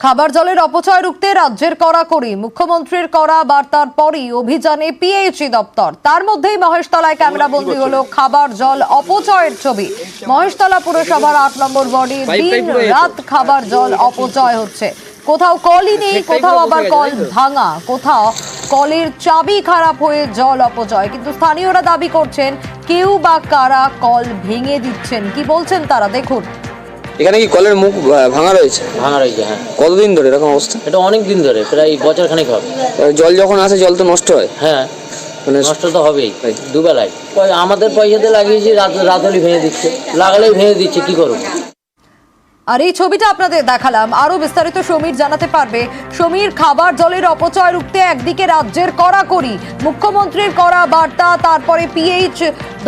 খাবার জলের অপচয় রুখতে রাজ্যের কড়াকড়ি। মুখ্যমন্ত্রীর কড়া বার্তার পরই অভিযানে পিএইচই দপ্তর। তার মধ্যেই মহেশতলায় ক্যামেরাবন্দী হলো খাবার জল অপচয়ের ছবি। মহেশতলা পুরসভার 8 নম্বর ওয়ার্ডে দিন রাত খাবার জল অপচয় হচ্ছে। কোথাও কলই নেই, কোথাও আবার কল ভাঙা, কোথাও কলের চাবি খারাপ হয়ে জল অপচয়। কিন্তু স্থানীয়রা দাবি করছেন কেউ বা কারা কল ভেঙে দিচ্ছেন। কি বলছেন তারা, দেখুন। এখানে কি কলের মুখ ভাঙা রয়েছে? হ্যাঁ। কতদিন ধরে এরকম অবস্থা? এটা অনেক দিন ধরে, প্রায় বছর খানেক হবে। জল যখন আসে জল তো নষ্ট হয়। হ্যাঁ, মানে নষ্ট তো হবেই, দুবেলায়। আমাদের পয়সাতে লাগিয়েছি, রাতলি ভেঙে দিচ্ছে, লাগালেই ভেঙে দিচ্ছে, কি করবো? আর এই ছবিটা আপনাদের দেখালাম, আরো বিস্তারিত সমীর জানাতে পারবে। সমীর, খাবার জলের অপচয় রুখতে একদিকে রাজ্যের কড়াকড়ি, মুখ্যমন্ত্রীর কড়া বার্তা, তারপরে পিএইচ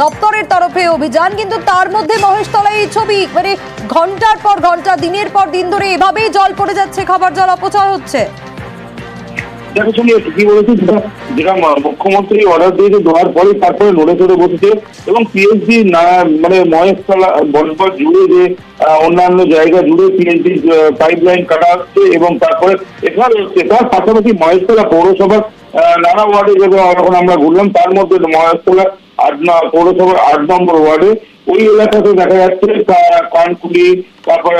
দপ্তরের তরফে অভিযান, কিন্তু তার মধ্যে মহেশতলায় এই ছবি। মানে ঘন্টার পর ঘন্টা, দিনের পর দিন ধরে এভাবেই জল পড়ে যাচ্ছে, খাবার জল অপচয় হচ্ছে। দেখো শুনি কি বলেছি, যেটা মুখ্যমন্ত্রী অর্ডার দিয়েছে দেওয়ার পরে তারপরে নড়ে চড়ে বসেছে এবং পিএইচডি মানে মহেশতলা বনপথ জুড়ে যে অন্যান্য জায়গা জুড়ে পিএইচডি পাইপলাইন কাটা হচ্ছে এবং তারপরে এখানে হচ্ছে। তার পাশাপাশি মহেশতলা পৌরসভার নানা ওয়ার্ডে যখন আমরা ঘুরলাম, তার মধ্যে মহেশতলা পৌরসভার 8 নম্বর ওয়ার্ডে ওই এলাকাতে দেখা যাচ্ছে কানকুলি, তারপরে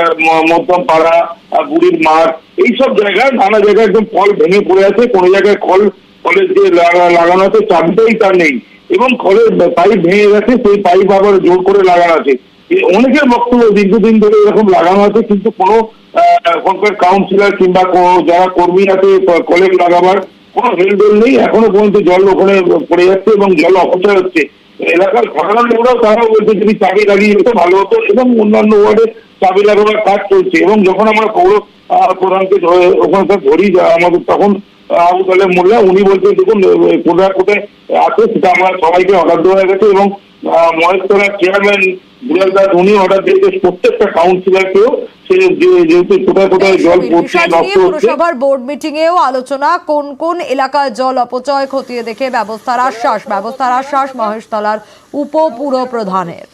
মধ্যম পাড়া, বুড়ির মাঠ, এইসব জায়গায় নানা জায়গায় একদম কল ভেঙে পড়ে আছে। কোনো জায়গায় কলের যে লাগানো আছে চাবিটাই তার নেই এবং কলের পাইপ ভেঙে গেছে, সেই পাইপ আবার জোর করে লাগানো আছে। অনেকের বক্তব্য দীর্ঘদিন ধরে এরকম লাগানো আছে, কিন্তু কোনো ওখানকার কাউন্সিলর কিংবা যারা কর্মী আছে কলে লাগাবার কোনো হেলদোল নেই। এখনো পর্যন্ত জল ওখানে পড়ে যাচ্ছে এবং জল অপচয় হচ্ছে। এলাকার সাধারণ লোকরাও তারাও বলছে যদি চাবি লাগিয়ে যেতে ভালো হতো এবং অন্যান্য ওয়ার্ডে চাবি লাগাবার কাজ চলছে। এবং যখন আমরা পৌর প্রধানকে ওখানকার ধরি আমাদের, তখন আবু তালেব মোল্লা উনি বলছেন দেখুন কোথায় কোথায় আছে সেটা আমরা সবাইকে অর্ডার দেওয়া হয়ে গেছে এবং মহেশতলার চেয়ারম্যান দুলাল দাস উনি অর্ডার দিয়েছে প্রত্যেকটা কাউন্সিলরকেও, যেহেতু কোথায় কোথায় জল পড়ছে নষ্ট হচ্ছে। পুরসভার বোর্ড মিটিং এও আলোচনা, কোন কোন এলাকায় জল অপচয় খতিয়ে দেখে ব্যবস্থার আশ্বাস মহেশতলার উপপুর প্রধানের।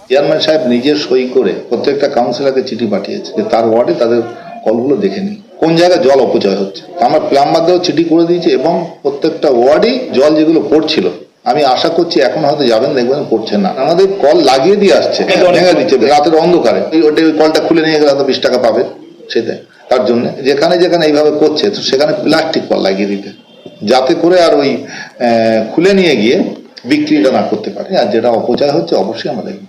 চেয়ারম্যান সাহেব নিজে সই করে প্রত্যেকটা কাউন্সিলরকে চিঠি পাঠিয়েছে যে তার ওয়ার্ডে তাদের কলগুলো দেখে নিই কোন জায়গায় জল অপচয় হচ্ছে। আমরা প্লাম্বার দেওয়া চিঠি করে দিয়েছি এবং প্রত্যেকটা ওয়ার্ডেই জল যেগুলো পড়ছিল, আমি আশা করছি এখন হয়তো যাবেন দেখবেন পড়ছে না। আমাদের কল লাগিয়ে দিয়ে আসছে, ভেঙে দিচ্ছে রাতের অন্ধকারে। ওই কলটা খুলে নিয়ে গেলে হয়তো 20 টাকা পাবে, সেটাই। তার জন্য যেখানে যেখানে এইভাবে করছে তো সেখানে প্লাস্টিক কল লাগিয়ে দিতে, যাতে করে আর ওই খুলে নিয়ে গিয়ে বিক্রিটা না করতে পারে। আর যেটা অপচয় হচ্ছে অবশ্যই আমরা দেখব।